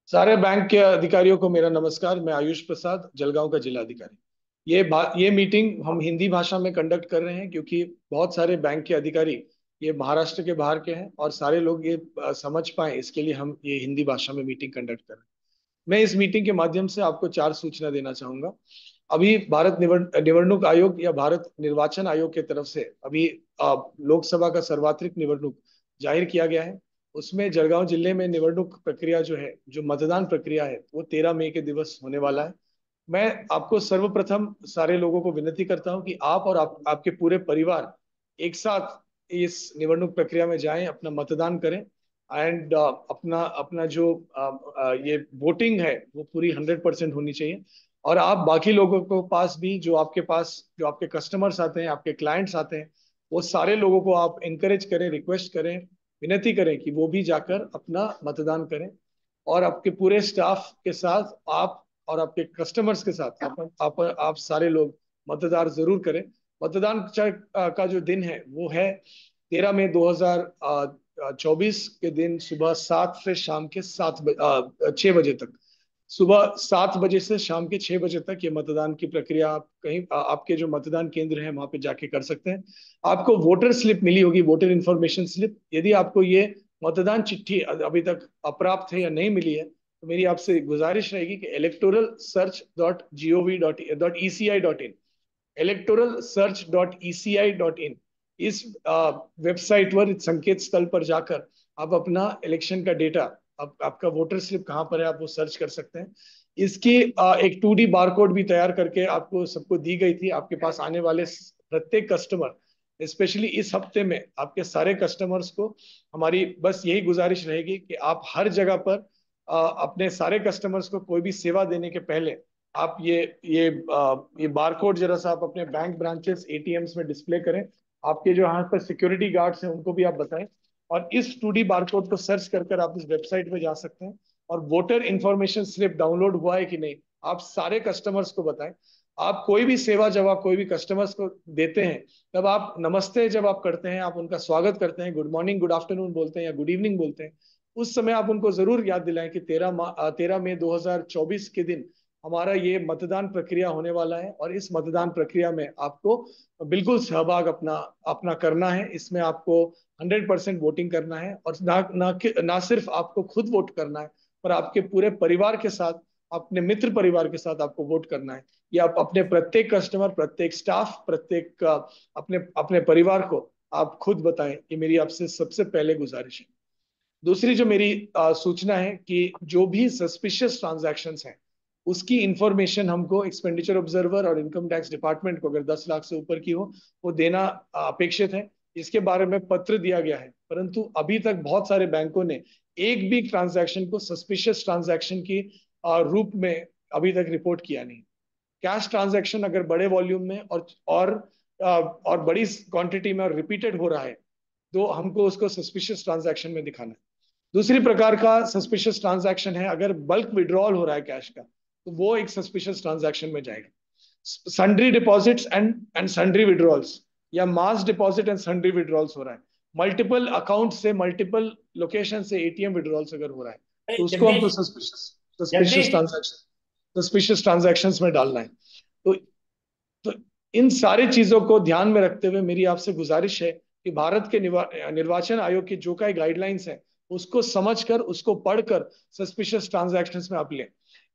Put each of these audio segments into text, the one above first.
सारे बैंक के अधिकारियों को मेरा नमस्कार। मैं आयुष प्रसाद, जलगांव का जिला अधिकारी। ये मीटिंग हम हिंदी भाषा में कंडक्ट कर रहे हैं क्योंकि बहुत सारे बैंक के अधिकारी ये महाराष्ट्र के बाहर के हैं और सारे लोग ये समझ पाए, इसके लिए हम ये हिंदी भाषा में मीटिंग कंडक्ट कर रहे हैं। मैं इस मीटिंग के माध्यम से आपको चार सूचना देना चाहूंगा। अभी भारत निवडणूक आयोग या भारत निर्वाचन आयोग की तरफ से अभी लोकसभा का सर्वाधिक निवडणूक जाहिर किया गया है। उसमें जलगांव जिले में निवडणूक प्रक्रिया जो है, जो मतदान प्रक्रिया है, वो 13 मई के दिवस होने वाला है। मैं आपको सर्वप्रथम सारे लोगों को विनती करता हूं कि आप और आपके पूरे परिवार एक साथ इस निवडणूक प्रक्रिया में जाएं, अपना मतदान करें। एंड अपना अपना जो ये वोटिंग है वो पूरी 100% होनी चाहिए। और आप बाकी लोगों को पास भी, जो आपके कस्टमर्स आते हैं, आपके क्लाइंट्स आते हैं, वो सारे लोगों को आप इंकरेज करें, रिक्वेस्ट करें, विनती करें कि वो भी जाकर अपना मतदान करें। और आपके पूरे स्टाफ के साथ आप और आपके कस्टमर्स के साथ आप सारे लोग मतदान जरूर करें। का जो दिन है वो है 13 मई 2024 के दिन सुबह 7 से शाम के 6 बजे तक। सुबह 7 बजे से शाम के 6 बजे तक ये मतदान की प्रक्रिया आप कहीं आपके जो मतदान केंद्र है वहां पे जाके कर सकते हैं। आपको वोटर स्लिप मिली होगी, वोटर इन्फॉर्मेशन स्लिप। यदि आपको ये मतदान चिट्ठी अभी तक अप्राप्त है या नहीं मिली है, तो मेरी आपसे गुजारिश रहेगी कि electoralsearch.gov.eci.in, electoralsearch.eci.in, इस वेबसाइट पर, इस संकेत स्थल पर जाकर आप अपना इलेक्शन का डेटा, आपका वोटर स्लिप कहाँ पर है, आप वो सर्च कर सकते हैं। इसकी एक 2D बारकोड भी तैयार करके आपको सबको दी गई थी। आपके पास आने वाले प्रत्येक कस्टमर, स्पेशली इस हफ्ते में आपके सारे कस्टमर्स को हमारी बस यही गुजारिश रहेगी कि आप हर जगह पर अपने सारे कस्टमर्स को कोई भी सेवा देने के पहले आप ये बारकोड जरा सा आप अपने बैंक ब्रांचेस, एटीएम्स में डिस्प्ले करें। आपके जो यहाँ पर सिक्योरिटी गार्ड्स हैं उनको भी आप बताएं। और इस 2D बारकोड को सर्च कर आप इस वेबसाइट पे जा सकते हैं और वोटर इंफॉर्मेशन स्लिप डाउनलोड हुआ है कि नहीं, आप सारे कस्टमर्स को बताएं। आप कोई भी सेवा जब आप कोई भी कस्टमर्स को देते हैं, तब आप नमस्ते जब आप करते हैं, आप उनका स्वागत करते हैं, गुड मॉर्निंग, गुड आफ्टरनून बोलते हैं या गुड इवनिंग बोलते हैं, उस समय आप उनको जरूर याद दिलाएं कि 13 मई 2024 के दिन हमारा ये मतदान प्रक्रिया होने वाला है। और इस मतदान प्रक्रिया में आपको बिल्कुल सहभाग अपना अपना करना है। इसमें आपको 100% वोटिंग करना है। और ना सिर्फ आपको खुद वोट करना है, पर आपके पूरे परिवार के साथ, अपने मित्र परिवार के साथ आपको वोट करना है। ये आप अपने प्रत्येक कस्टमर, प्रत्येक स्टाफ, प्रत्येक अपने अपने परिवार को आप खुद बताएं। ये मेरी आपसे सबसे पहले गुजारिश है। दूसरी जो मेरी सूचना है कि जो भी सस्पिशियस ट्रांजैक्शंस हैं, उसकी इंफॉर्मेशन हमको एक्सपेंडिचर ऑब्जर्वर और इनकम टैक्स डिपार्टमेंट को, अगर 10 लाख से ऊपर की हो, वो देना अपेक्षित है। इसके बारे में पत्र दिया गया है, परंतु अभी तक बहुत सारे बैंकों ने एक भी ट्रांजैक्शन को सस्पिशियस ट्रांजैक्शन की रूप में अभी तक रिपोर्ट किया नहीं। कैश ट्रांजैक्शन अगर बड़े वॉल्यूम में और बड़ी क्वांटिटी में और रिपीटेड हो रहा है, तो हमको उसको सस्पिशियस ट्रांजैक्शन में दिखाना है। दूसरी प्रकार का सस्पिशियस ट्रांजैक्शन है अगर बल्क विड्रॉल हो रहा है कैश का, तो वो एक सस्पिशियस ट्रांजैक्शन में जाएगा। Sundry deposits and and sundry withdrawals, या मास डिपॉजिट एंड सन्ड्री विड्रॉल्स हो रहा है, मल्टीपल अकाउंट से, मल्टीपल लोकेशन से एटीएम विड्रॉल्स अगर हो रहा है, तो उसको हमको Jagdish. Suspicious suspicious Jagdish. Transaction suspicious transactions में डालना है। तो तो इन सारी चीजों को ध्यान में रखते हुए मेरी आपसे गुजारिश है कि भारत के निर्वाचन आयोग की जो कई गाइडलाइंस है, उसको समझकर, उसको पढ़कर सस्पिशियस ट्रांजैक्शंस में आप लें।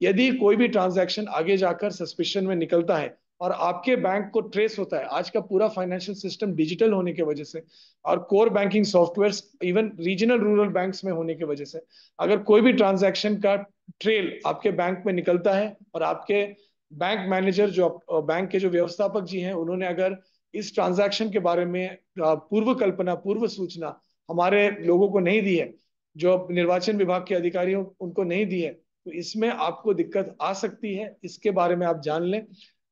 यदि कोई भी ट्रांजैक्शन आगे जाकर सस्पिशन में निकलता है और आपके बैंक को ट्रेस होता है, आज का पूरा फाइनेंशियल सिस्टम डिजिटल होने की वजह से और core banking software even regional rural banks में होने की वजह से, अगर कोई भी ट्रांजैक्शन का ट्रेल आपके बैंक में निकलता है और आपके बैंक मैनेजर, जो बैंक के जो व्यवस्थापक जी हैं, उन्होंने अगर इस ट्रांजैक्शन के बारे में पूर्व कल्पना, पूर्व सूचना हमारे लोगों को नहीं दी है, जो निर्वाचन विभाग के अधिकारियों उनको नहीं दी है, तो इसमें आपको दिक्कत आ सकती है। इसके बारे में आप जान लें।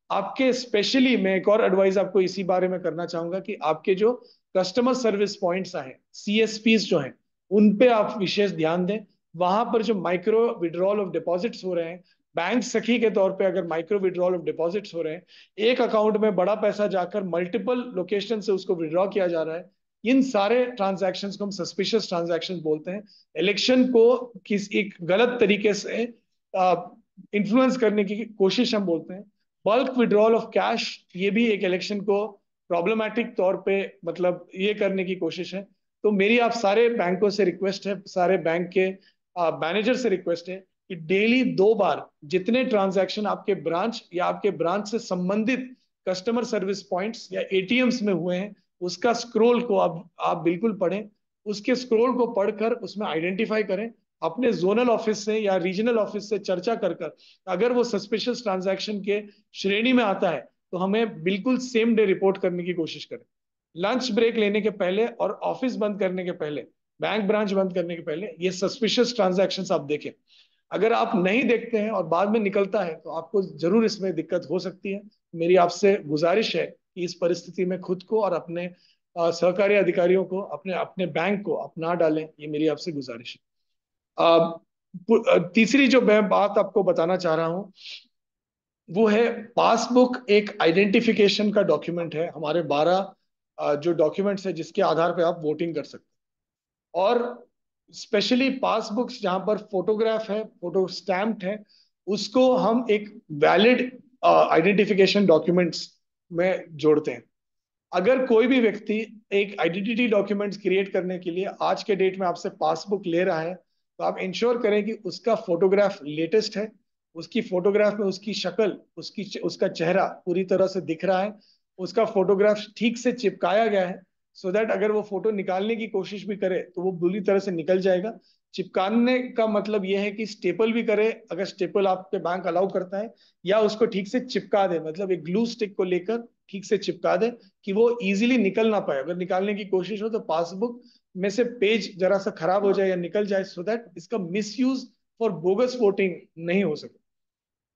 आपके स्पेशली मैं एक और एडवाइस आपको इसी बारे में करना चाहूंगा कि आपके जो कस्टमर सर्विस पॉइंट्स हैं, सीएसपीज जो हैं, उन पे आप विशेष ध्यान दें। वहां पर जो माइक्रो विड्रॉल ऑफ डिपॉजिट्स हो रहे हैं, बैंक सखी के तौर पे अगर माइक्रो विड्रॉल ऑफ डिपॉजिट्स हो रहे हैं, एक अकाउंट में बड़ा पैसा जाकर मल्टीपल लोकेशन से उसको विड्रॉ किया जा रहा है, इन सारे ट्रांजैक्शंस को हम सस्पिशियस ट्रांजैक्शंस बोलते हैं। इलेक्शन को किस एक गलत तरीके से इन्फ्लुएंस करने की कोशिश हम बोलते हैं। बल्क विड्रॉल ऑफ कैश, ये भी एक इलेक्शन को प्रॉब्लमैटिक तौर पे मतलब ये करने की कोशिश है। तो मेरी आप सारे बैंकों से रिक्वेस्ट है, सारे बैंक के मैनेजर से रिक्वेस्ट है कि डेली 2 बार जितने ट्रांजैक्शन आपके ब्रांच या आपके ब्रांच से संबंधित कस्टमर सर्विस पॉइंट्स या एटीएम्स में हुए हैं, उसका स्क्रोल को आप बिल्कुल पढ़ें। उसके स्क्रोल को पढ़कर उसमें आइडेंटिफाई करें, अपने जोनल ऑफिस से या रीजनल ऑफिस से चर्चा कर कर अगर वो सस्पिशियस ट्रांजैक्शन के श्रेणी में आता है तो हमें बिल्कुल सेम डे रिपोर्ट करने की कोशिश करें। लंच ब्रेक लेने के पहले और ऑफिस बंद करने के पहले, बैंक ब्रांच बंद करने के पहले ये सस्पिशियस ट्रांजैक्शंस आप देखें। अगर आप नहीं देखते हैं और बाद में निकलता है तो आपको जरूर इसमें दिक्कत हो सकती है। मेरी आपसे गुजारिश है कि इस परिस्थिति में खुद को और अपने सहकारी अधिकारियों को, अपने अपने बैंक को अपना डालें, ये मेरी आपसे गुजारिश है। तीसरी जो मैं बात आपको बताना चाह रहा हूं वो है पासबुक। एक आइडेंटिफिकेशन का डॉक्यूमेंट है, हमारे 12 जो डॉक्यूमेंट्स है जिसके आधार पर आप वोटिंग कर सकते हैं। और स्पेशली पासबुक्स जहां पर फोटोग्राफ है, फोटो स्टैम्प्ड है, उसको हम एक वैलिड आइडेंटिफिकेशन डॉक्यूमेंट्स में जोड़ते हैं। अगर कोई भी व्यक्ति एक आइडेंटिटी डॉक्यूमेंट्स क्रिएट करने के लिए आज के डेट में आपसे पासबुक ले रहा है तो आप इंश्योर करें कि उसका फोटोग्राफ लेटेस्ट है, उसकी फोटोग्राफ में उसकी शक्ल, उसका चेहरा पूरी तरह से दिख रहा है, उसका फोटोग्राफ ठीक से चिपकाया गया है, सो दैट अगर वो फोटो निकालने की कोशिश भी करे तो वो बुरी तरह से निकल जाएगा। चिपकाने का मतलब यह है कि स्टेपल भी करे, अगर स्टेपल आपके बैंक अलाउ करता है, या उसको ठीक से चिपका दे, मतलब एक ग्लू स्टिक को लेकर ठीक से चिपका दे कि वो इजीली निकल ना पाए। अगर निकालने की कोशिश हो तो पासबुक में से पेज जरा सा खराब हो जाए या निकल जाए, सो दैट इसका मिसयूज फॉर बोगस वोटिंग नहीं हो सके।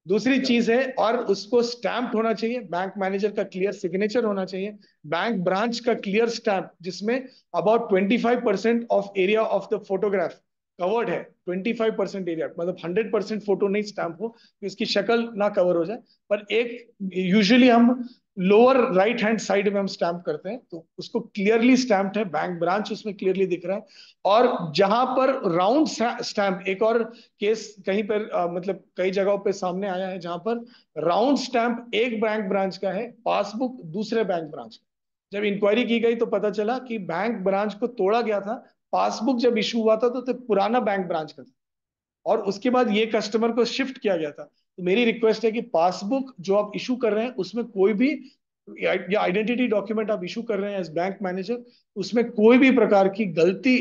दूसरी चीज है, और उसको स्टैम्प होना चाहिए, बैंक मैनेजर का क्लियर सिग्नेचर होना चाहिए, बैंक ब्रांच का क्लियर स्टैम्प जिसमें about 25% of area of the photograph covered है। 25% एरिया मतलब 100% फोटो नहीं स्टैम्प हो कि उसकी शक्ल ना कवर हो जाए, पर एक यूजुअली हम लोअर राइट हैंड साइड में हम स्टैम्प करते हैं तो उसको क्लियरली स्टैम्प्ड है, बैंक ब्रांच उसमें क्लियरली दिख रहा है। और जहां पर राउंड स्टैम्प, एक और केस कहीं पर मतलब कई जगहों पे सामने आया है जहां पर राउंड स्टैंप एक बैंक ब्रांच का है, पासबुक दूसरे बैंक ब्रांच का। जब इंक्वायरी की गई तो पता चला कि बैंक ब्रांच को तोड़ा गया था, पासबुक जब इशू हुआ था तो पुराना बैंक ब्रांच का था, और उसके बाद ये कस्टमर को शिफ्ट किया गया था। तो मेरी रिक्वेस्ट है कि पासबुक जो आप इशू कर रहे हैं उसमें कोई भी, या आइडेंटिटी डॉक्यूमेंट आप इशू कर रहे हैं एज बैंक मैनेजर, उसमें कोई भी प्रकार की गलती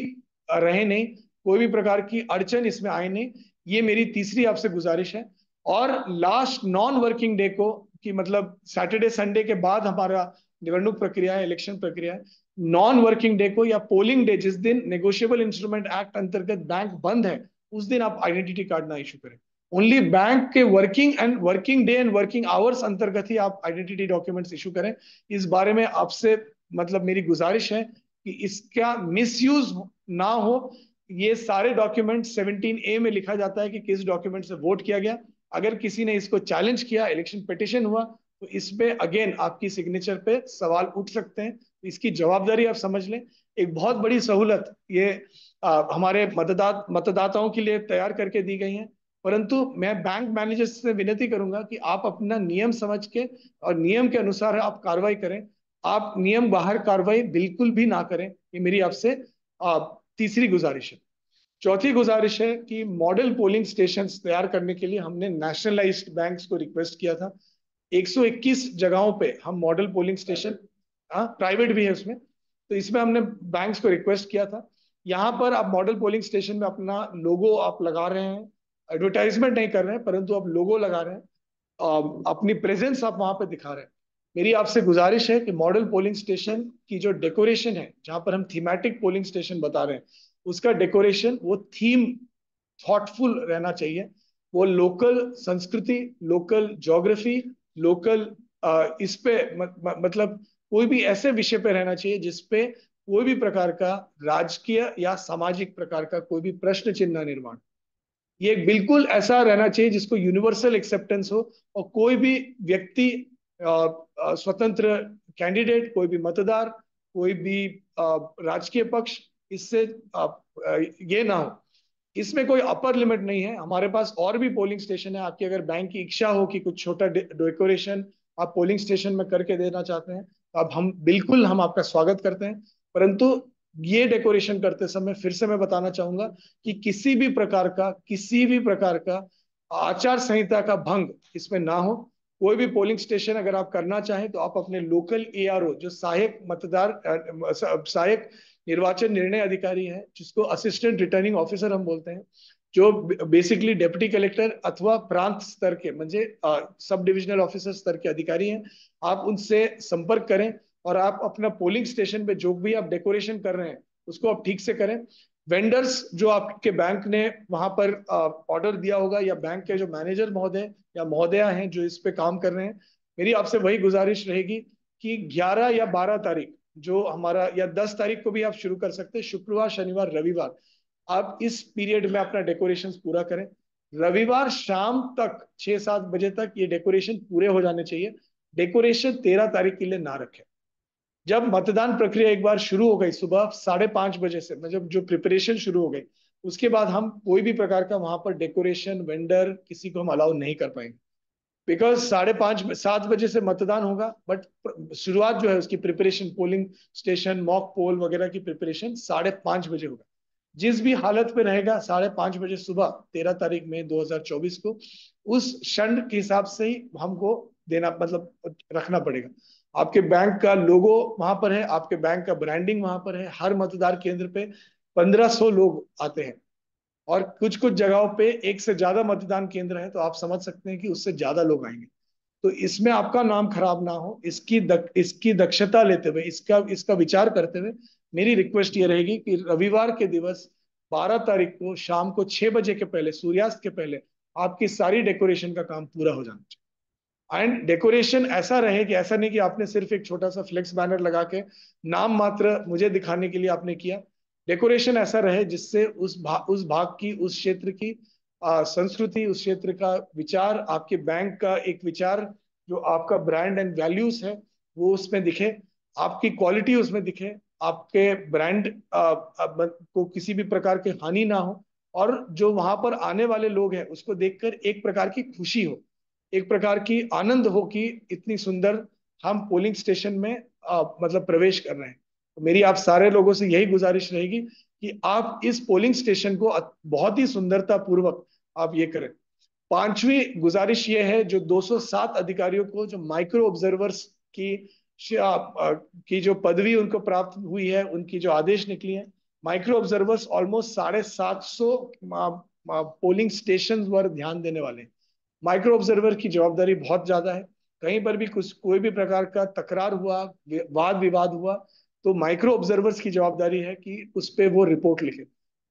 रहे नहीं, कोई भी प्रकार की अड़चन इसमें आए नहीं। ये मेरी तीसरी आपसे गुजारिश है। और लास्ट नॉन वर्किंग डे को, कि मतलब सैटरडे संडे के बाद हमारा निवडणूक प्रक्रिया है, इलेक्शन प्रक्रिया है, नॉन वर्किंग डे को या पोलिंग डे, जिस दिन नेगोशिएबल इंस्ट्रूमेंट एक्ट अंतर्गत बैंक बंद है, उस दिन आप आइडेंटिटी कार्ड ना इशू करें। ओनली बैंक के working day and working hours अंतर्गत ही आप आइडेंटिटी डॉक्यूमेंट्स इशू करें। इस बारे में आपसे मतलब मेरी गुजारिश है कि इसका मिसयूज ना हो। ये सारे डॉक्यूमेंट 17A में लिखा जाता है कि किस डॉक्यूमेंट से वोट किया गया। अगर किसी ने इसको चैलेंज किया, इलेक्शन पिटिशन हुआ, तो इस पे अगेन आपकी सिग्नेचर पे सवाल उठ सकते हैं। तो इसकी जवाबदारी आप समझ लें। एक बहुत बड़ी सहूलत ये हमारे मतदाताओं के लिए तैयार करके दी गई है, परंतु मैं बैंक मैनेजर से विनती करूंगा कि आप अपना नियम समझ के और नियम के अनुसार आप कार्रवाई करें। आप नियम बाहर कार्रवाई बिल्कुल भी ना करें, ये मेरी आपसे तीसरी गुजारिश है। चौथी गुजारिश है कि मॉडल पोलिंग स्टेशन तैयार करने के लिए हमने नेशनलाइज्ड बैंक्स को रिक्वेस्ट किया था। 121 जगहों पे हम मॉडल पोलिंग स्टेशन, हाँ प्राइवेट भी है उसमें, तो इसमें हमने बैंक्स को रिक्वेस्ट किया था। यहाँ पर आप मॉडल पोलिंग स्टेशन में अपना लोगो आप लगा रहे हैं, एडवर्टाइजमेंट नहीं कर रहे हैं परंतु आप लोगो लगा रहे हैं, अपनी प्रेजेंस आप वहां पे दिखा रहे हैं। मेरी आपसे गुजारिश है कि मॉडल पोलिंग स्टेशन की जो डेकोरेशन है, जहां पर हम थीमेटिक पोलिंग स्टेशन बता रहे हैं, उसका डेकोरेशन वो थीम थॉटफुल रहना चाहिए। वो लोकल संस्कृति, लोकल ज्योग्राफी, लोकल इस पे मतलब कोई भी ऐसे विषय पे रहना चाहिए जिसपे कोई भी प्रकार का राजकीय या सामाजिक प्रकार का कोई भी प्रश्न चिन्ह निर्माण। ये बिल्कुल ऐसा रहना चाहिए जिसको यूनिवर्सल एक्सेप्टेंस हो, और कोई भी व्यक्ति, स्वतंत्र कैंडिडेट, कोई भी मतदार कोई भी राजकीय पक्ष इससे ये ना हो। इसमें कोई अपर लिमिट नहीं है। हमारे पास और भी पोलिंग स्टेशन है। आपकी अगर बैंक की इच्छा हो कि कुछ छोटा डेकोरेशन आप पोलिंग स्टेशन में करके देना चाहते हैं, तो अब हम आपका स्वागत करते हैं। परंतु ये डेकोरेशन करते समय फिर से मैं बताना चाहूंगा कि किसी भी प्रकार का आचार संहिता का भंग इसमें ना हो। कोई भी पोलिंग स्टेशन अगर आप करना चाहें तो आप अपने लोकल एआरओ, जो सहायक निर्वाचन निर्णय अधिकारी है, जिसको असिस्टेंट रिटर्निंग ऑफिसर हम बोलते हैं, जो बेसिकली डिप्टी कलेक्टर अथवा प्रांत स्तर के म्हणजे सब डिविजनल ऑफिसर स्तर के अधिकारी हैं, आप उनसे संपर्क करें। और आप अपना पोलिंग स्टेशन पे जो भी आप डेकोरेशन कर रहे हैं उसको आप ठीक से करें। वेंडर्स जो आपके बैंक ने वहां पर ऑर्डर दिया होगा, या बैंक के जो मैनेजर महोदय या महोदया हैं जो इस पे काम कर रहे हैं, मेरी आपसे वही गुजारिश रहेगी कि 11 या 12 तारीख जो हमारा, या 10 तारीख को भी आप शुरू कर सकते हैं, शुक्रवार शनिवार रविवार आप इस पीरियड में अपना डेकोरेशन पूरा करें। रविवार शाम तक 6-7 बजे तक ये डेकोरेशन पूरे हो जाने चाहिए। डेकोरेशन 13 तारीख के लिए ना रखें। जब मतदान प्रक्रिया एक बार शुरू हो गई सुबह 5:30 बजे से, मतलब जो प्रिपरेशन शुरू हो गई, उसके बाद हम कोई भी प्रकार का वहां पर डेकोरेशन वेंडर किसी को हम अलाउ नहीं कर पाएंगे। बिकॉज 5:30 7 बजे से मतदान होगा, बट शुरुआत जो है उसकी preparation, polling station mock poll वगैरह की प्रिपरेशन 5:30 बजे होगा। जिस भी हालत में रहेगा 5:30 बजे सुबह 13 तारीख में 2024 को, उस क्षण के हिसाब से ही हमको देना, मतलब रखना पड़ेगा। आपके बैंक का लोगो वहां पर है, आपके बैंक का ब्रांडिंग वहां पर है। हर मतदान केंद्र पे 1500 लोग आते हैं, और कुछ कुछ जगहों पे एक से ज्यादा मतदान केंद्र है, तो आप समझ सकते हैं कि उससे ज्यादा लोग आएंगे। तो इसमें आपका नाम खराब ना हो, इसकी दक्षता लेते हुए, इसका इसका विचार करते हुए मेरी रिक्वेस्ट ये रहेगी कि रविवार के दिवस 12 तारीख को शाम को 6 बजे के पहले, सूर्यास्त के पहले, आपकी सारी डेकोरेशन का काम पूरा हो जाना चाहिए। एंड डेकोरेशन ऐसा रहे कि ऐसा नहीं कि आपने सिर्फ एक छोटा सा फ्लेक्स बैनर लगा के नाम मात्र मुझे दिखाने के लिए आपने किया। डेकोरेशन ऐसा रहे जिससे उस भाग की, उस क्षेत्र की संस्कृति, उस क्षेत्र का विचार, आपके बैंक का एक विचार, जो आपका ब्रांड एंड वैल्यूज है, वो उसमें दिखे। आपकी क्वालिटी उसमें दिखे। आपके ब्रांड को किसी भी प्रकार की हानि ना हो। और जो वहां पर आने वाले लोग हैं उसको देखकर एक प्रकार की खुशी हो, एक प्रकार की आनंद हो कि इतनी सुंदर हम पोलिंग स्टेशन में मतलब प्रवेश कर रहे हैं। तो मेरी आप सारे लोगों से यही गुजारिश रहेगी कि आप इस पोलिंग स्टेशन को बहुत ही सुंदरता पूर्वक आप ये करें। पांचवी गुजारिश ये है, जो 207 अधिकारियों को जो माइक्रो ऑब्जर्वर्स की की जो पदवी उनको प्राप्त हुई है, उनकी जो आदेश निकली है, micro observers almost 750 polling station पर ध्यान देने वाले हैं। माइक्रो ऑब्जर्वर की जवाबदारी बहुत ज्यादा है। कहीं पर भी कुछ, कोई भी प्रकार का तकरार हुआ, वाद विवाद हुआ, तो माइक्रो ऑब्जर्वर्स की जवाबदारी है कि उस पर वो रिपोर्ट लिखे।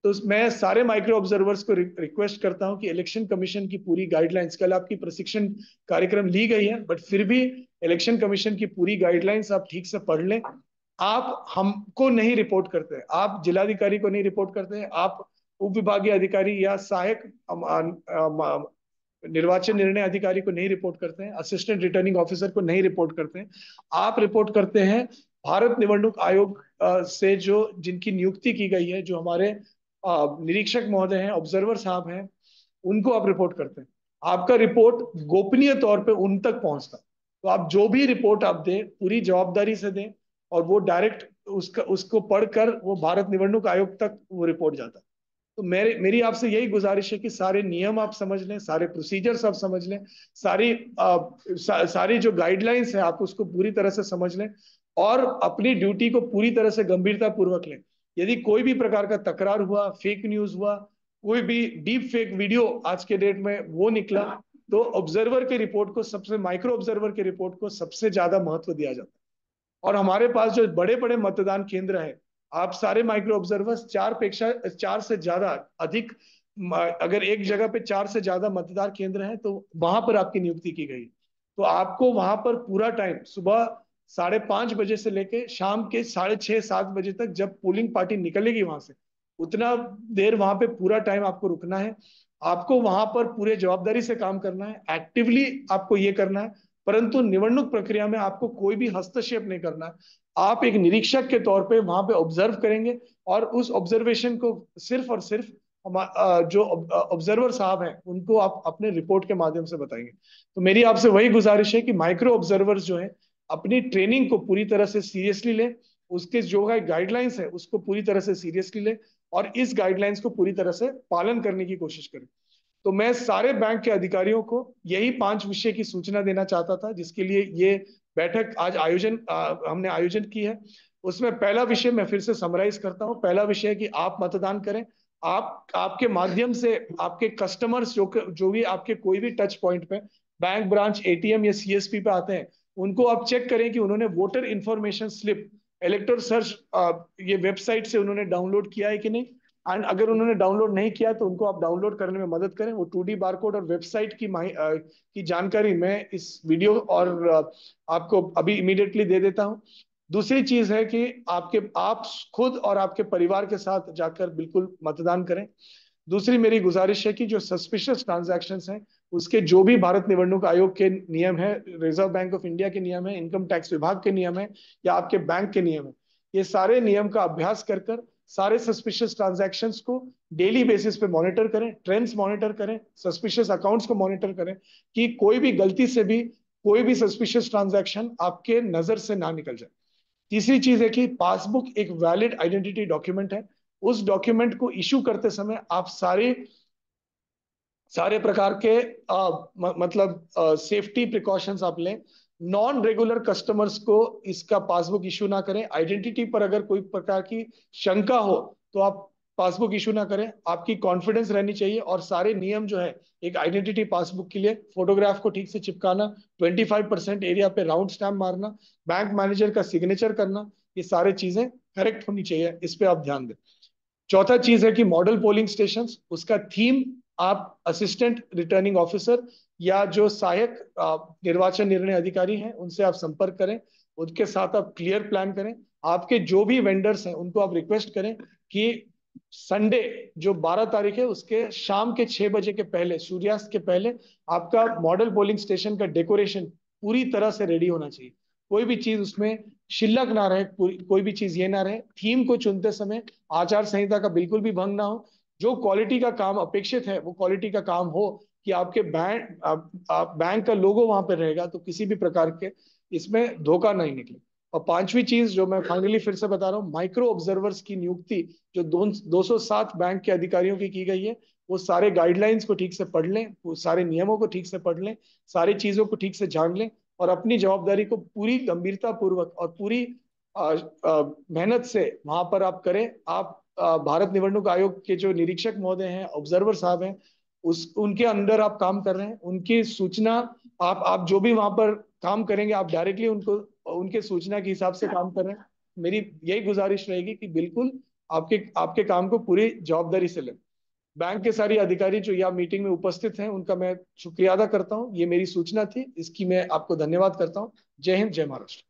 तो मैं सारे माइक्रो ऑब्जर्वर्स को रिक्वेस्ट करता हूं कि इलेक्शन कमीशन की पूरी गाइडलाइंस, कल आपकी प्रशिक्षण कार्यक्रम ली गई है, बट फिर भी इलेक्शन कमीशन की पूरी गाइडलाइंस आप ठीक से पढ़ लें। आप हमको नहीं रिपोर्ट करते, आप जिलाधिकारी को नहीं रिपोर्ट करते, आप उप विभागीय अधिकारी या सहायक निर्वाचन निर्णय अधिकारी को नहीं रिपोर्ट करते हैं, असिस्टेंट रिटर्निंग ऑफिसर को नहीं रिपोर्ट करते हैं। आप रिपोर्ट करते हैं भारत निवडणूक आयोग से जो जिनकी नियुक्ति की गई है, जो हमारे निरीक्षक महोदय हैं, ऑब्जर्वर साहब हैं, उनको आप रिपोर्ट करते हैं। आपका रिपोर्ट गोपनीय तौर पे उन तक पहुंचता। तो आप जो भी रिपोर्ट आप दें पूरी जवाबदारी से दें, और वो डायरेक्ट उसको पढ़कर वो भारत निवडणूक आयोग तक वो रिपोर्ट जाता है। तो मेरी आपसे यही गुजारिश है कि सारे नियम आप समझ लें, सारे प्रोसीजर्स आप समझ लें, सारी जो गाइडलाइंस है आप उसको पूरी तरह से समझ लें, और अपनी ड्यूटी को पूरी तरह से गंभीरता पूर्वक लें। यदि कोई भी प्रकार का तकरार हुआ, फेक न्यूज हुआ, कोई भी डीप फेक वीडियो आज के डेट में वो निकला, तो ऑब्जर्वर के रिपोर्ट को, सबसे माइक्रो ऑब्जर्वर के रिपोर्ट को सबसे ज्यादा महत्व दिया जाता है। और हमारे पास जो बड़े बड़े मतदान केंद्र है, आप सारे माइक्रो ऑब्जर्वर्स, 4 से ज्यादा अधिक, अगर एक जगह पे 4 से ज्यादा मतदान केंद्र हैं तो वहां पर आपकी नियुक्ति की गई। तो आपको वहां पर पूरा टाइम, सुबह 5:30 बजे से लेके शाम के 6:30 7 बजे तक, जब पोलिंग पार्टी निकलेगी वहां से, उतना देर वहां पे पूरा टाइम आपको रुकना है। आपको वहां पर पूरे जवाबदारी से काम करना है, एक्टिवली आपको ये करना है। परंतु निवडणूक प्रक्रिया में आपको कोई भी हस्तक्षेप नहीं करना है। आप एक निरीक्षक के तौर पे वहां पे ऑब्जर्व करेंगे, और उस ऑब्जर्वेशन को सिर्फ और सिर्फ जो ऑब्जर्वर साहब हैं उनको आप अपने रिपोर्ट के माध्यम से बताएंगे। तो मेरी आपसे वही गुजारिश है कि माइक्रो ऑब्जर्वर्स जो है अपनी ट्रेनिंग को पूरी तरह से सीरियसली ले, उसके जो है गाइडलाइंस है उसको पूरी तरह से सीरियसली ले, और इस गाइडलाइंस को पूरी तरह से पालन करने की कोशिश करें। तो मैं सारे बैंक के अधिकारियों को यही 5 विषय की सूचना देना चाहता था, जिसके लिए ये बैठक आज हमने आयोजन की है। उसमें पहला विषय मैं फिर से समराइज करता हूँ। पहला विषय है कि आप मतदान करें। आप आपके माध्यम से आपके कस्टमर्स जो भी आपके कोई भी टच पॉइंट पे, बैंक ब्रांच, एटीएम या सीएसपी पे आते हैं, उनको आप चेक करें कि उन्होंने voter information slip electoral search ये वेबसाइट से उन्होंने डाउनलोड किया है कि नहीं। एंड अगर उन्होंने डाउनलोड नहीं किया तो उनको आप डाउनलोड करने में मदद करें। वो 2D बारकोड और वेबसाइट की जानकारी मैं इस वीडियो और आपको अभी इमीडिएटली दे देता हूं। दूसरी चीज है कि आप खुद और आपके परिवार के साथ जाकर बिल्कुल मतदान करें। दूसरी मेरी गुजारिश है कि जो सस्पिशियस ट्रांजैक्शंस हैं उसके जो भी भारत निवडणूक आयोग के नियम है, रिजर्व बैंक ऑफ इंडिया के नियम है, इनकम टैक्स विभाग के नियम है, या आपके बैंक के नियम है, ये सारे नियम का अभ्यास कर कर सारे सस्पिशियस ट्रांजैक्शंस को डेली बेसिस पे मॉनिटर करें, ट्रेंड्स मॉनिटर करें, सस्पिशियस अकाउंट्स को मॉनिटर करें, कि कोई भी गलती से भी कोई भी सस्पिशियस ट्रांजैक्शन आपके नजर से ना निकल जाए। तीसरी चीज है कि पासबुक एक वैलिड आइडेंटिटी डॉक्यूमेंट है। उस डॉक्यूमेंट को इशू करते समय आप सारे सारे प्रकार के मतलब सेफ्टी प्रिकॉशंस आप लें। नॉन रेगुलर कस्टमर्स को इसका पासबुक इशू ना करें। आइडेंटिटी पर अगर कोई प्रकार की शंका हो तो आप पासबुक इशू ना करें। आपकी कॉन्फिडेंस रहनी चाहिए, और सारे नियम जो है एक आइडेंटिटी पासबुक के लिए, फोटोग्राफ को ठीक से चिपकाना, 25% एरिया पे राउंड स्टैम्प मारना, बैंक मैनेजर का सिग्नेचर करना, ये सारे चीजें करेक्ट होनी चाहिए, इस पे आप ध्यान दें। चौथा चीज है कि मॉडल पोलिंग स्टेशन, उसका थीम आप असिस्टेंट रिटर्निंग ऑफिसर या जो सहायक निर्वाचन निर्णय अधिकारी हैं उनसे आप संपर्क करें, उनके साथ आप क्लियर प्लान करें। आपके जो भी वेंडर्स हैं उनको आप रिक्वेस्ट करें कि संडे जो 12 तारीख है उसके शाम के 6 बजे के पहले, सूर्यास्त के पहले, आपका मॉडल पोलिंग स्टेशन का डेकोरेशन पूरी तरह से रेडी होना चाहिए। कोई भी चीज उसमें शिल्लक ना रहे, कोई भी चीज ये ना रहे। थीम को चुनते समय आचार संहिता का बिल्कुल भी भंग ना हो। जो क्वालिटी का काम अपेक्षित है वो क्वालिटी का काम हो, कि आपके बैंक का लोगो वहां पर रहेगा, तो किसी भी प्रकार के इसमें धोखा नहीं निकले। और पांचवी चीज जो मैं फाइनली फिर से बता रहा हूँ, माइक्रो ऑब्जर्वर्स की नियुक्ति जो 207 बैंक के अधिकारियों की गई है, वो सारे गाइडलाइंस को ठीक से पढ़ लें, वो सारे नियमों को ठीक से पढ़ लें, सारी चीजों को ठीक से जान लें, और अपनी जवाबदारी को पूरी गंभीरता पूर्वक और पूरी मेहनत से वहां पर आप करें। आप भारत निवडणूक आयोग के जो निरीक्षक महोदय हैं, ऑब्जर्वर साहब हैं, उस उनके अंडर आप काम कर रहे हैं। उनकी सूचना, आप जो भी वहां पर काम करेंगे आप डायरेक्टली उनको उनके सूचना के हिसाब से काम कर रहे हैं। मेरी यही गुजारिश रहेगी कि बिल्कुल आपके आपके काम को पूरी जवाबदारी से लें। बैंक के सारे अधिकारी जो यहाँ मीटिंग में उपस्थित हैं उनका मैं शुक्रिया अदा करता हूँ। ये मेरी सूचना थी, इसकी मैं आपको धन्यवाद करता हूँ। जय हिंद, जय महाराष्ट्र।